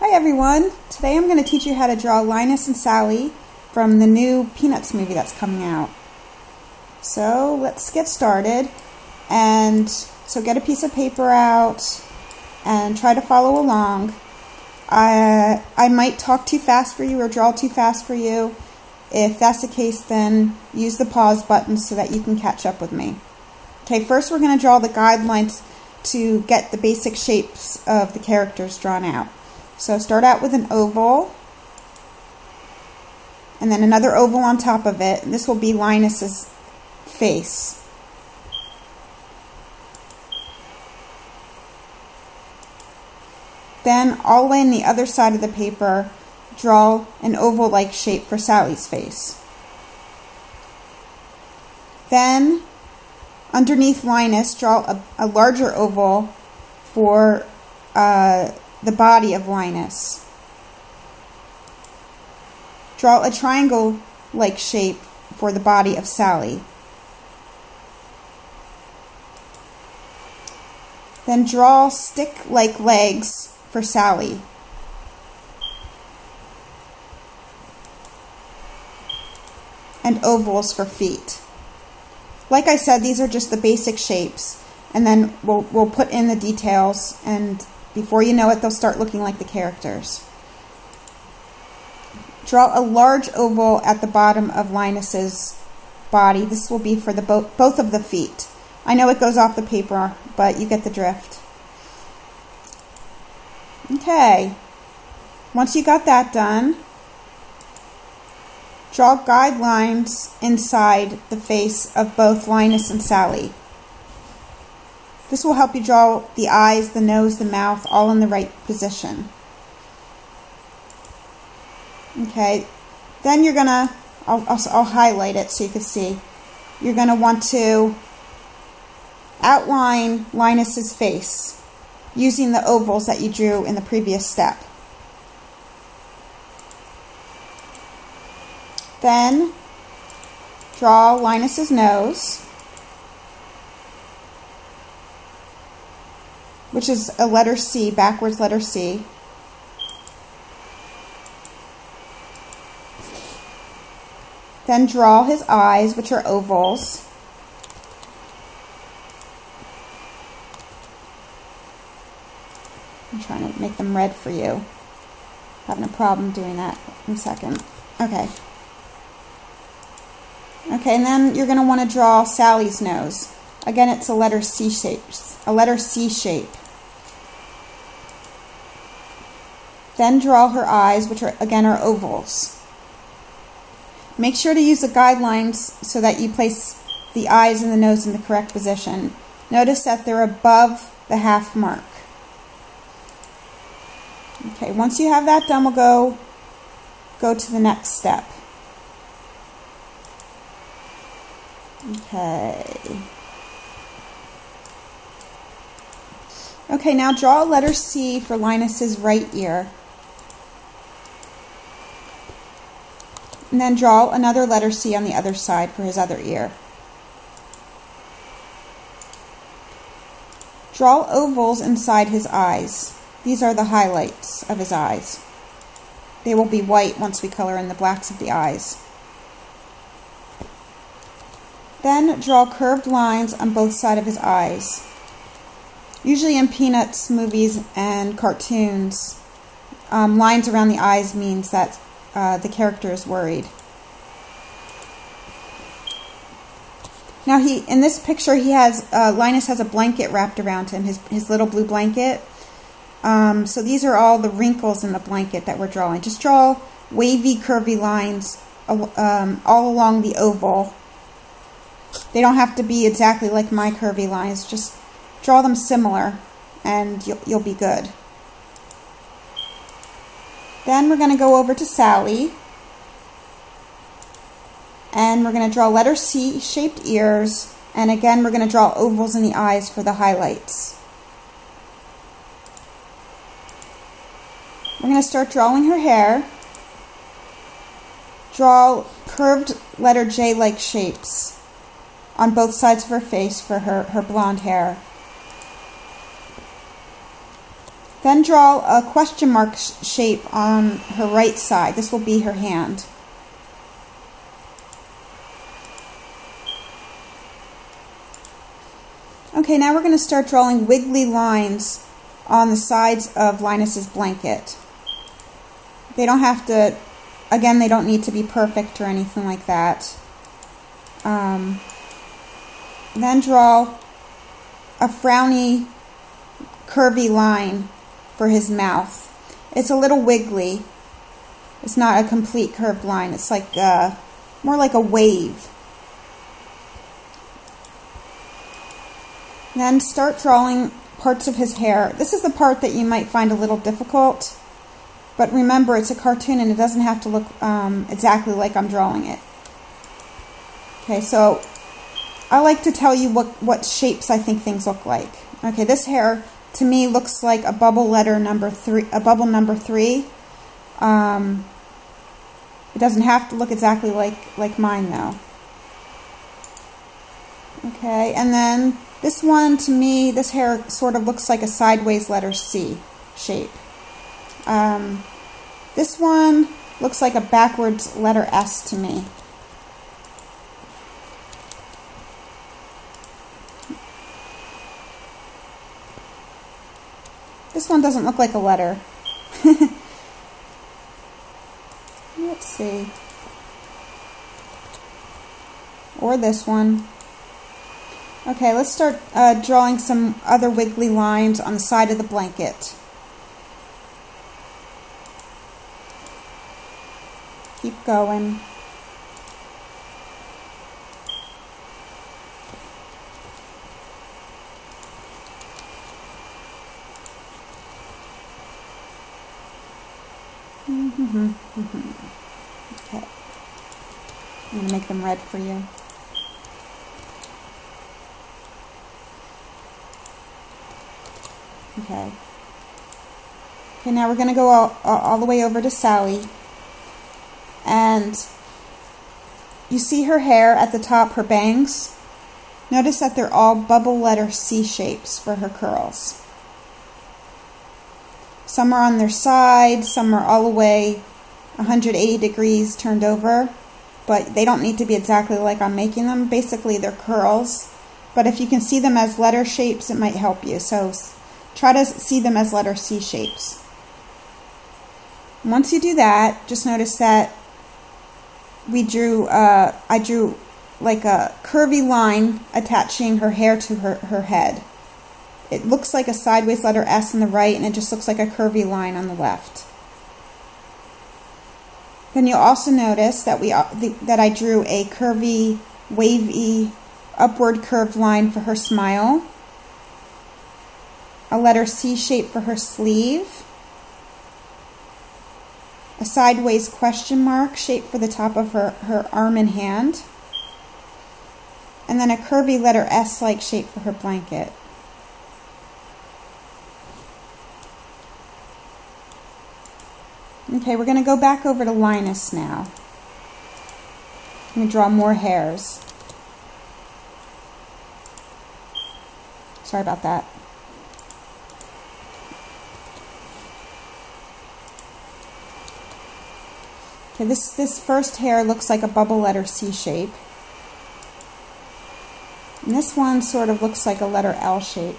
Hi everyone! Today I'm going to teach you how to draw Linus and Sally from the new Peanuts movie that's coming out. So let's get started. And so get a piece of paper out and try to follow along. I might talk too fast for you or draw too fast for you. If that's the case, then use the pause button so that you can catch up with me. Okay, first we're going to draw the guidelines to get the basic shapes of the characters drawn out. So start out with an oval, and then another oval on top of it. This will be Linus's face. Then, all the way on the other side of the paper, draw an oval-like shape for Sally's face. Then, underneath Linus, draw a larger oval for the body of Linus. Draw a triangle-like shape for the body of Sally. Then draw stick-like legs for Sally. And ovals for feet. Like I said, these are just the basic shapes, and then we'll put in the details, and before you know it, they'll start looking like the characters. Draw a large oval at the bottom of Linus's body. This will be for the both of the feet. I know it goes off the paper, but you get the drift. Okay, once you got that done, draw guidelines inside the face of both Linus and Sally. This will help you draw the eyes, the nose, the mouth, all in the right position. Okay, then you're gonna, I'll highlight it so you can see. You're gonna want to outline Linus's face using the ovals that you drew in the previous step. Then draw Linus's nose, which is a letter C, backwards letter C. Then draw his eyes, which are ovals. I'm trying to make them red for you. Having a problem doing that in a second. Okay. Okay, and then you're going to want to draw Sally's nose. Again, it's a letter C shape. Then draw her eyes, which are again are ovals. Make sure to use the guidelines so that you place the eyes and the nose in the correct position. Notice that they're above the half mark. Okay, once you have that done, we'll go to the next step. Okay. Okay, now draw a letter C for Linus's right ear. And then draw another letter C on the other side for his other ear. Draw ovals inside his eyes. These are the highlights of his eyes. They will be white once we color in the blacks of the eyes. Then draw curved lines on both sides of his eyes. Usually in Peanuts movies and cartoons, lines around the eyes means that the character is worried. Now in this picture he has Linus has a blanket wrapped around him, his little blue blanket. So these are all the wrinkles in the blanket that we're drawing. Just draw wavy, curvy lines all along the oval. They don't have to be exactly like my curvy lines. Just draw them similar, and you'll be good. Then we're going to go over to Sally, and we're going to draw letter C-shaped ears, and again we're going to draw ovals in the eyes for the highlights. We're going to start drawing her hair. Draw curved letter J-like shapes on both sides of her face for her blonde hair. Then draw a question mark shape on her right side. This will be her hand. Okay, now we're going to start drawing wiggly lines on the sides of Linus's blanket. They don't have to, again, they don't need to be perfect or anything like that. Then draw a frowny, curvy line for his mouth. It's a little wiggly. It's not a complete curved line. It's like more like a wave. Then start drawing parts of his hair. This is the part that you might find a little difficult, but remember it's a cartoon and it doesn't have to look exactly like I'm drawing it. Okay, so I like to tell you what shapes I think things look like. Okay, this hair to me looks like a bubble number 3. It doesn't have to look exactly like mine though. Okay, and then this one, to me, this hair sort of looks like a sideways letter C shape. This one looks like a backwards letter S to me. This one doesn't look like a letter. Let's see. Or this one. Okay, let's start drawing some other wiggly lines on the side of the blanket. Keep going. Okay. I'm going to make them red for you. Okay. Okay, now we're going to go all the way over to Sally. And you see her hair at the top, her bangs? Notice that they're all bubble letter C shapes for her curls. Some are on their side, some are all the way 180 degrees turned over, but they don't need to be exactly like I'm making them. Basically, they're curls, but if you can see them as letter shapes, it might help you. So try to see them as letter C shapes. Once you do that, just notice that I drew like a curvy line attaching her hair to her head. It looks like a sideways letter S on the right, and it just looks like a curvy line on the left. Then you'll also notice that that I drew a curvy, wavy, upward curved line for her smile, a letter C shape for her sleeve, a sideways question mark shape for the top of her arm and hand, and then a curvy letter S-like shape for her blanket. Okay, we're going to go back over to Linus now. I'm going to draw more hairs. Sorry about that. Okay, this first hair looks like a bubble letter C shape. And this one sort of looks like a letter L shape.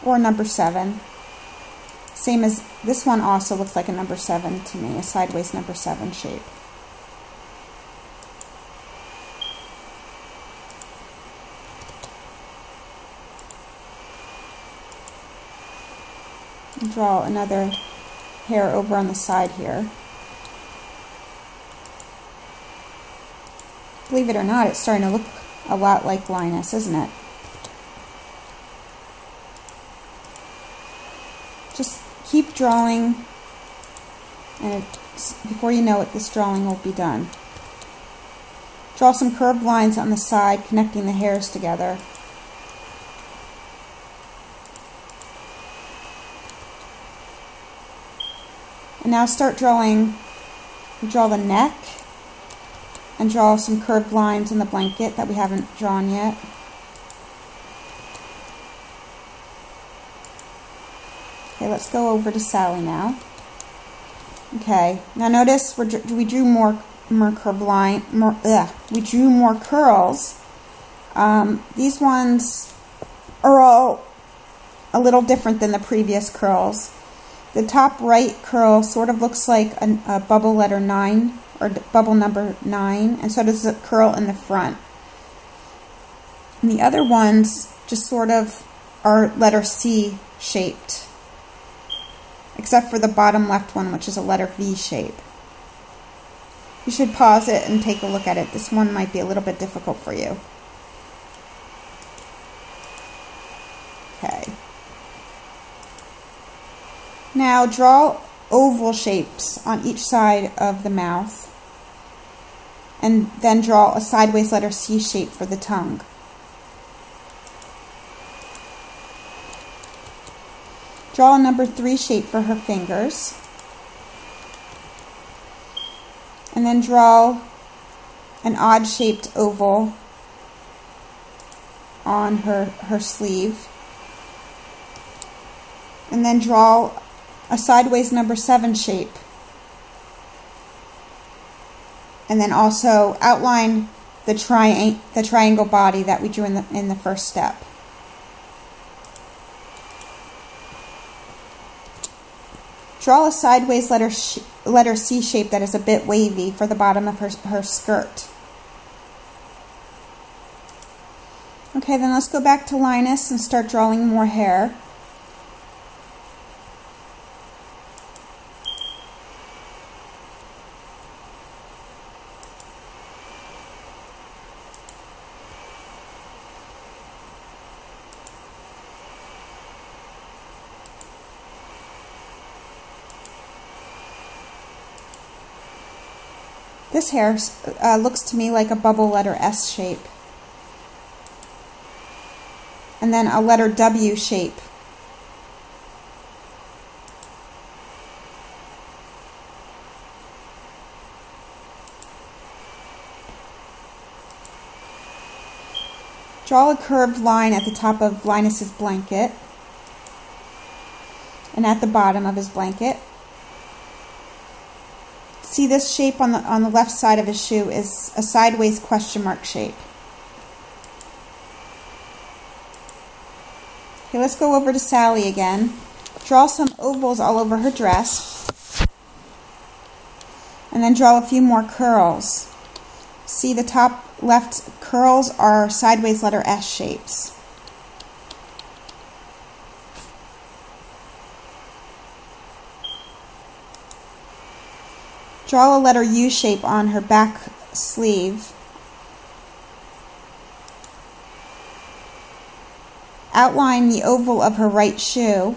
Or number 7. Same as this one also looks like a number 7 to me, a sideways number 7 shape. And draw another hair over on the side here. Believe it or not, it's starting to look a lot like Linus, isn't it? Just keep drawing, and before you know it, this drawing will be done. Draw some curved lines on the side, connecting the hairs together. And now start drawing, draw the neck, and draw some curved lines in the blanket that we haven't drawn yet. Okay, let's go over to Sally now. Okay, now notice we drew more curls. These ones are all a little different than the previous curls. The top right curl sort of looks like a bubble letter 9 or bubble number 9, and so does the curl in the front. And the other ones just sort of are letter C shaped, except for the bottom left one, which is a letter V shape. You should pause it and take a look at it. This one might be a little bit difficult for you. Okay. Now draw oval shapes on each side of the mouth, and then draw a sideways letter C shape for the tongue. Draw a number 3 shape for her fingers, and then draw an odd shaped oval on her sleeve, and then draw a sideways number 7 shape, and then also outline the triangle body that we drew in the first step. Draw a sideways letter C shape that is a bit wavy for the bottom of her skirt. Okay, then let's go back to Linus and start drawing more hair. This hair looks to me like a bubble letter S shape, and then a letter W shape. Draw a curved line at the top of Linus's blanket and at the bottom of his blanket. See, this shape on the left side of his shoe is a sideways question mark shape. Okay, let's go over to Sally again. Draw some ovals all over her dress, and then draw a few more curls. See, the top left curls are sideways letter S shapes. Draw a letter U shape on her back sleeve. Outline the oval of her right shoe.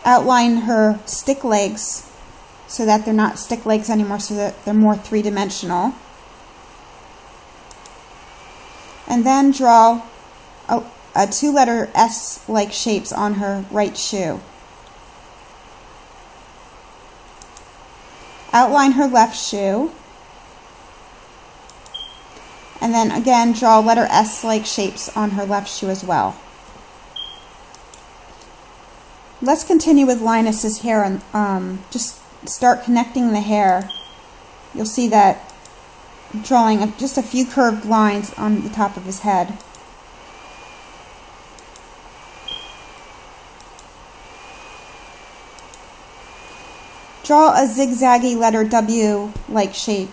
Outline her stick legs so that they're not stick legs anymore, so that they're more three-dimensional. And then draw a two-letter S-like shapes on her right shoe. Outline her left shoe, and then again draw letter S-like shapes on her left shoe as well. Let's continue with Linus's hair and just start connecting the hair. You'll see that drawing just a few curved lines on the top of his head. Draw a zigzaggy letter W-like shape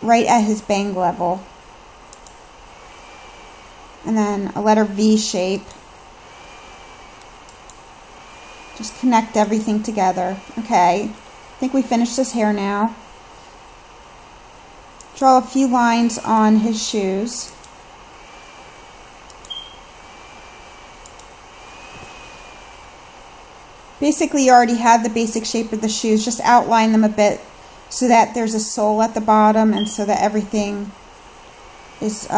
right at his bang level. And then a letter V shape. Just connect everything together. Okay, I think we finished his hair now. Draw a few lines on his shoes. Basically, you already had the basic shape of the shoes. Just outline them a bit so that there's a sole at the bottom and so that everything is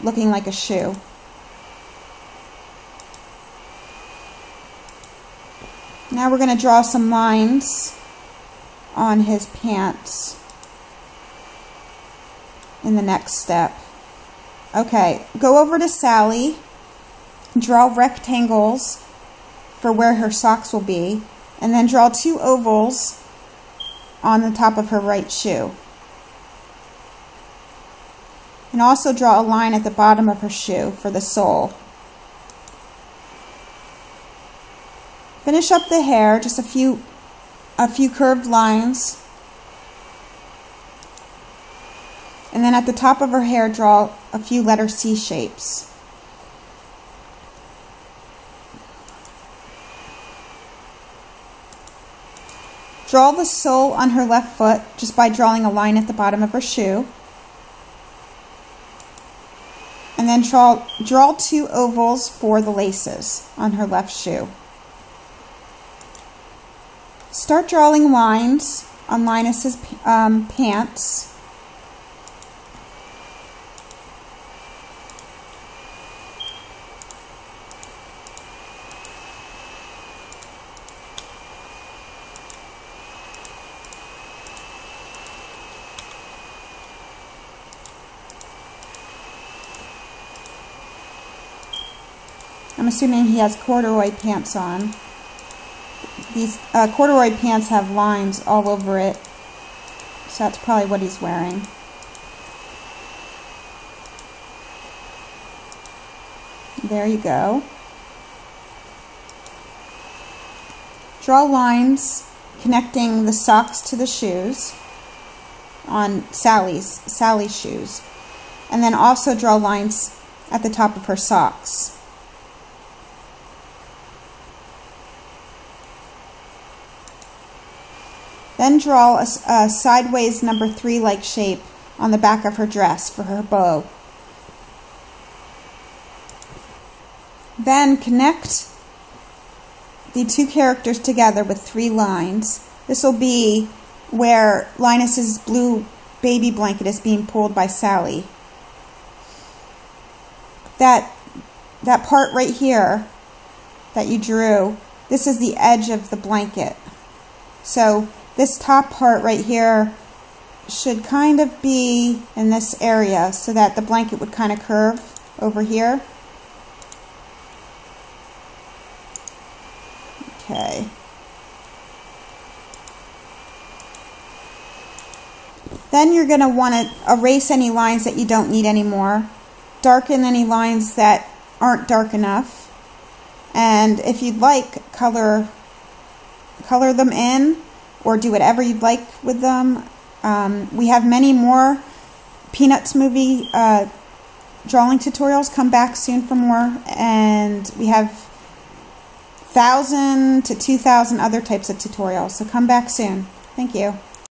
looking like a shoe. Now we're going to draw some lines on his pants in the next step. Okay, go over to Sally, draw rectangles for where her socks will be, and then draw 2 ovals on the top of her right shoe. And also draw a line at the bottom of her shoe for the sole. Finish up the hair, just a few curved lines. And then at the top of her hair, draw a few letter C shapes. Draw the sole on her left foot just by drawing a line at the bottom of her shoe. And then draw 2 ovals for the laces on her left shoe. Start drawing lines on Linus's pants. I'm assuming he has corduroy pants on. These corduroy pants have lines all over it, so that's probably what he's wearing. There you go. Draw lines connecting the socks to the shoes on Sally's shoes, and then also draw lines at the top of her socks. Then draw a sideways number 3-like shape on the back of her dress for her bow. Then connect the 2 characters together with 3 lines. This will be where Linus's blue baby blanket is being pulled by Sally. That part right here that you drew, this is the edge of the blanket. So this top part right here should kind of be in this area so that the blanket would kind of curve over here. Okay. Then you're going to want to erase any lines that you don't need anymore. Darken any lines that aren't dark enough. And if you'd like, color them in, or do whatever you'd like with them. We have many more Peanuts movie drawing tutorials. Come back soon for more. And we have 1,000 to 2,000 other types of tutorials. So come back soon. Thank you.